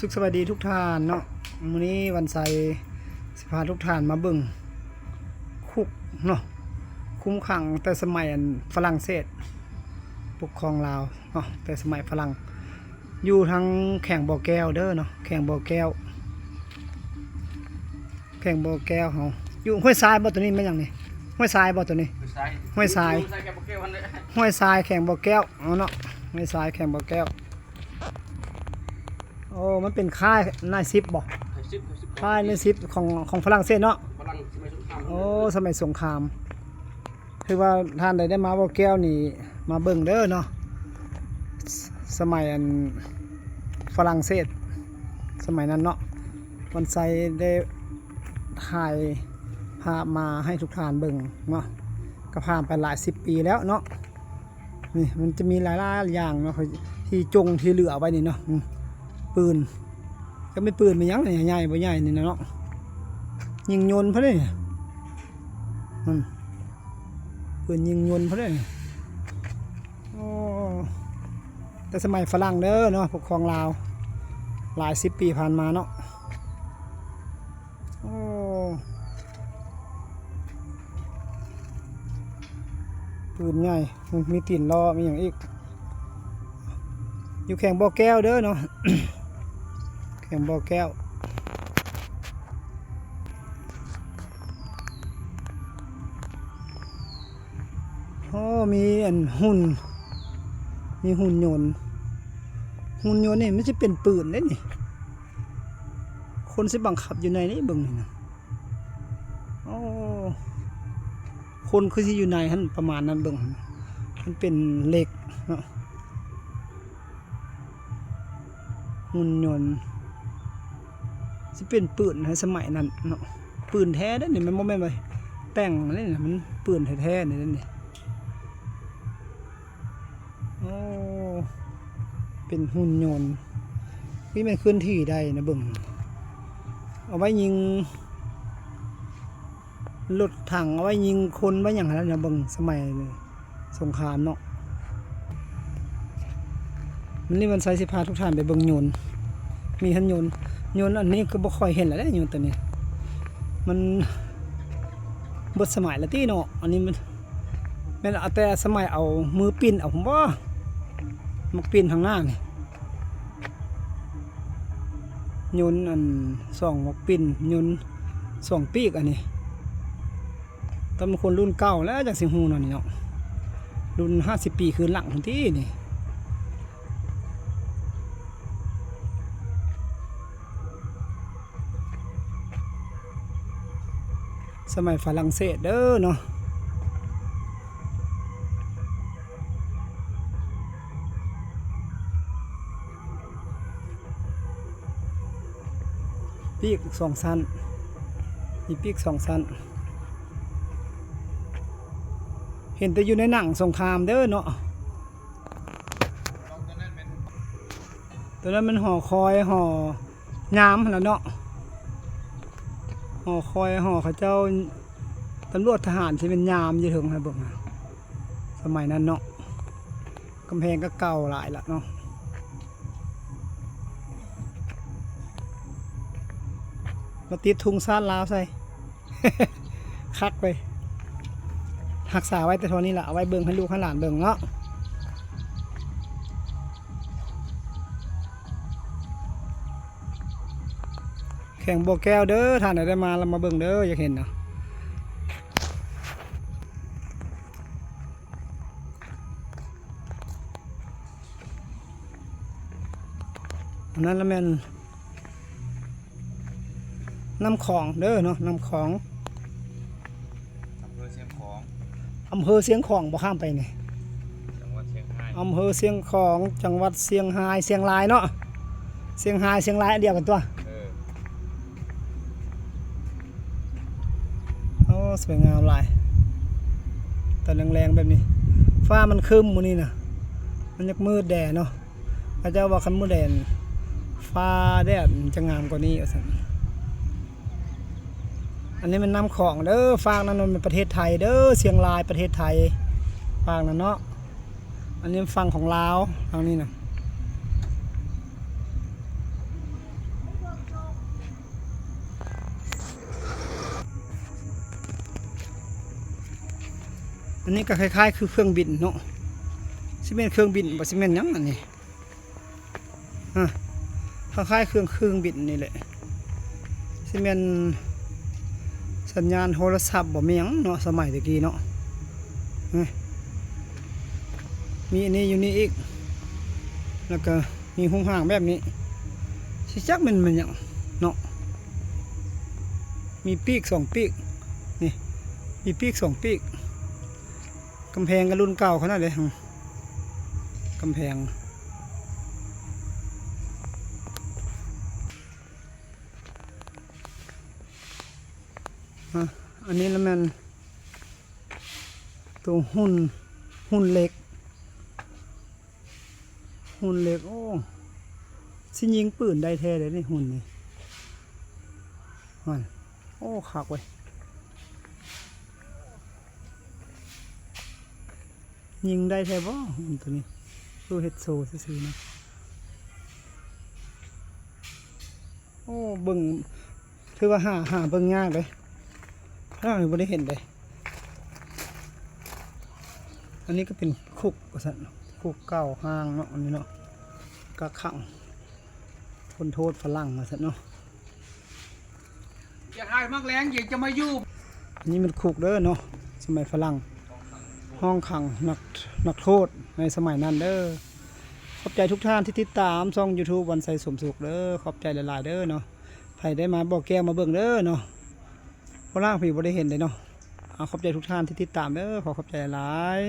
สุขสวัสดีทุกท่านเนาะมื้อนี้วันไซสิพาทุกท่านมาเบิ่งคุกเนาะคุ้มขังแต่สมัยฝรั่งเศสปกครองลาวเนาะแต่สมัยฝรั่งอยู่ทางแข่งบ่อแก้วเด้อเนาะแข่งบ่อแก้วเฮาอยู่ห้วยทรายบ่ตัวนี้แม่นหยังนี่ห้วยทรายบ่ตัวนี้ห้วยทรายแข่งบ่อแก้วเอาเนาะห้วยทรายแข่งบ่อแก้วโอ้มันเป็นค่ายนายซิปบ่ค่ายนายซิปของฝรั่งเศสเนาะโอ้สมัยสงครามคือว่าท่านได้มาบ่อแก้วนี่มาเบิ่งเด้อเนาะสมัยฝรั่งเศสสมัยนั้นเนาะวันไซได้ถ่ายภาพมาให้ทุกท่านเบิ่งเนาะก็ผ่านไปหลาย10 ปีแล้วเนาะนี่มันจะมีหลายอย่างเนาะที่จงที่เหลือไว้นี่เนาะปืนก็ไม่ปืนไม่ยั้งใหญ่ๆบ่ใหญ่นี่นะเนาะยิงยนต์เพราะนี่ปืนยิงยนต์เพราะนี่โอ้แต่สมัยฝรั่งเด้อเนาะปกครองลาวหลาย10 ปีผ่านมาเนาะโอ้ปืนใหญ่มีตีนล้อมีอย่างอีกอยู่แข่งบ่อแก้วเด้อเนาะ แข่งบ่อแก้วโอ้มีหุ่นมีหุ่นยนต์นี่ไม่ใช่เป็นปืนเด้นี่คนสิบังคับอยู่ในนี้เบิ่งนี่นะโอ้คนคือสิอยู่ในหั่นประมาณนั้นเบิ่งมันเป็นเหล็กเนาะหุ่นยนต์สิเป็นปืนในสมัยนั้นเนาะปืนแท้เด้นี่มันบ่แม่นว่าแต่งนี่มันปืนแท้ๆนี่เด้นี่โอ้เป็นหุ่นยนต์นี่มันเคลื่อนที่ได้นะเบิ่งเอาไว้ยิงรถถังเอาไว้ยิงคนไว้อย่างนั้นนะเบิ่งสมัยสงครามเนาะมันนี่มันใช้สิพาทุกท่านไปเบิ่งยนต์มีหันยนต์อันนี้ก็บ่ค่อยเห็นแล้วยนต์ตัวนี้มันเบิดสมัยแล้วติเนาะอันนี้มันแม่นเอาแต่สมัยเอามือปิ้นเอาผมบ่มักปิ้นทางหน้านี่ยนต์2มักปิ้นยนต์2ปีกอันนี้ตอนคนรุ่นเก่าแล้วจังสิฮู้เนาะนี่เนาะรุ่น50 ปีคืนหลังพุ่นตินี่สมัยฝรั่งเศสเด้อเนาะปีก2 ชั้นมีปีก2 ชั้นเห็นแต่อยู่ในหนังสงครามเด้อเนาะตัวนั้นมันห่อคอยห่อยามแล้วเนาะห่อคอยห่อเขาเจ้าตำรวจทหารที่เป็นยามอยู่ถึงนะเบิ่งสมัยนั้นเนาะกำแพงก็เก่าหลายละเนาะมาติดทุงซ่านลาวใส่ คักไปหักษาไว้แต่เท่านี้แหละเอาไว้เบิ่งให้ลูกให้หลานเบิ่งเนาะแข่งบ่อแก้วเด้อท่านไหนได้มาเรามาเบิ่งเด้ออยากเห็นเนาะอันนั้นละแม่นน้ำของเด้อเนาะน้ำของอำเภอเสียงของบ่ข้ามไปนี่อำเภอเสียงของจังหวัดเชียงรายเนาะเชียงรายเดียวกันตัวโอ้สวยงามหลายแต่แรงๆแบบนี้ฟ้ามันครึ้มมื้อนี้น่ะมันยักมืดแดดเนาะพระเจ้าว่าคันมืดแดดฟ้าแดดจะงามกว่านี้ว่าซั่นอันนี้มันน้ำของเด้อฟากนั้นมันเป็นประเทศไทยเด้อเชียงรายประเทศไทยฟากนั้นเนาะอันนี้ฝั่งของลาวทางนี้นะ นนี้ก็คล้ายๆคือเครื่องบินเนาะสิเป็นเครื่องบินบ่สิเป็นหยังอันนี้คล้ายๆเครื่องบินนี่แหละสิเป็นสัญญาณโทรศัพท์บ่มีหยังเนาะสมัยตะกี้เนาะมีอันนี้อยู่นี่อีกแล้วก็มีห้องห่างแบบนี้สิจักมันหยังเนาะมีปีก2ปีกนี่มีปีก2ปีกกำแพงก็รุ่นเก่าขนาดเลยกำแพงอันนี้แล้วมันตัวหุ่นเล็กโอ้สิยิงปืนได้แท้เลยนี่หุ่นนี่โอ้คักเว้ยยิงได้แท้บ่หุ่นตัวนี้ตัวเฮ็ดโซ่ซื่อๆนะโอ้เบิ่งถือว่าหาเบิ่งยากเลยถ้าเราไม่ได้เห็นเลยอันนี้ก็เป็นคุกกษัตริย์คุกเก่าห้างเนาะอันนี้เนาะกะขังคนโทษฝรั่งกษัตริย์เนาะจะหายมากแรงอยากจะมาอยู่อันนี้มันคุกเด้อเนาะสมัยฝรั่งห้องขังนักโทษในสมัยนั้นเด้อขอบใจทุกท่านที่ติดตามช่อง YouTube วันไซสมสุขเด้อขอบใจหลายๆเด้อเนาะใครได้มาบอกแก้วมาเบิ่งเด้อเนาะฝรั่งพี่บ่ได้เห็นเลยเนาะขอบใจทุกท่านที่ติดตามเด้อขอบใจหลาย